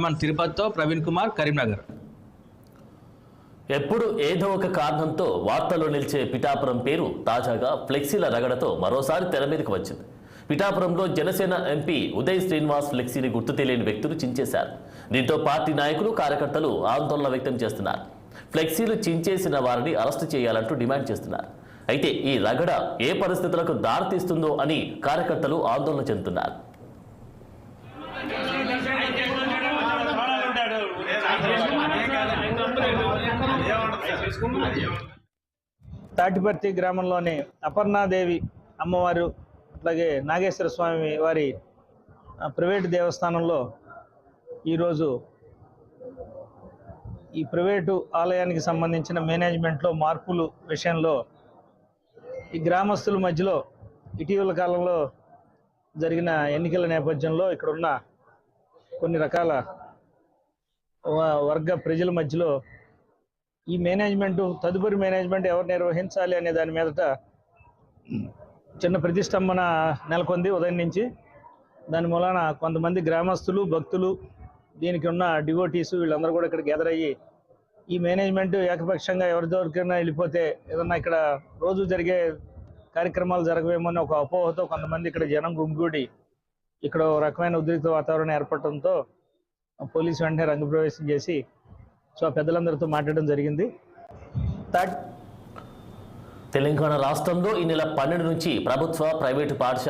మన తిరుపతితో ప్రవీణ్ కుమార్, కరీంనగర్. ఎప్పుడు ఏదో ఒక కారణంతో వార్తల్లో నిలిచే పిఠాపురం పేరు తాజాగా ఫ్లెక్సీల రగడతో మరోసారి తెర మీదకి వచ్చింది. పిఠాపురంలో జనసేన ఎంపీ ఉదయ్ శ్రీనివాస్ ఫ్లెక్సీని గుర్తు తెలియని వ్యక్తులు చించేశారు. దీంతో పార్టీ నాయకులు, కార్యకర్తలు ఆందోళన వ్యక్తం చేస్తున్నారు. ఫ్లెక్సీలు చించేసిన వారిని అరెస్టు చేయాలంటూ డిమాండ్ చేస్తున్నారు. అయితే ఈ రగడ ఏ పరిస్థితులకు దారితీస్తుందో అని కార్యకర్తలు ఆందోళన చెందుతున్నారు. తాటిపర్తి గ్రామంలోని అపర్ణాదేవి అమ్మవారు, అట్లాగే నాగేశ్వర స్వామి వారి ప్రైవేటు దేవస్థానంలో ఈరోజు ఈ ప్రైవేటు ఆలయానికి సంబంధించిన మేనేజ్మెంట్లో మార్పులు విషయంలో ఈ గ్రామస్తుల మధ్యలో ఇటీవల కాలంలో జరిగిన ఎన్నికల నేపథ్యంలో ఇక్కడున్న కొన్ని రకాల వర్గ ప్రజల మధ్యలో ఈ మేనేజ్మెంటు, తదుపరి మేనేజ్మెంట్ ఎవరు నిర్వహించాలి అనే దాని మీదట చిన్న ప్రతిష్టంభన నెలకొంది ఉదయం నుంచి. దాని మూలాన కొంతమంది గ్రామస్తులు, భక్తులు, దీనికి ఉన్న డివోటీసు వీళ్ళందరూ కూడా ఇక్కడ గ్యాదర్ అయ్యి ఈ మేనేజ్మెంట్ ఏకపక్షంగా ఎవరి దొరికైనా వెళ్ళిపోతే ఏదన్నా ఇక్కడ రోజు జరిగే కార్యక్రమాలు జరగవేమో అని ఒక అపోహతో కొంతమంది ఇక్కడ జనం గుమిగూడి ఇక్కడ రకమైన ఉద్రిక్త వాతావరణం ఏర్పడటంతో పోలీసు వెంటనే రంగప్రవేశం చేసి సో పెద్దలందరితో మాట్లాడడం జరిగింది. తెలంగాణ రాష్ట్రంలో ఈ నెల 12 నుంచి ప్రభుత్వ, ప్రైవేటు పాఠశాల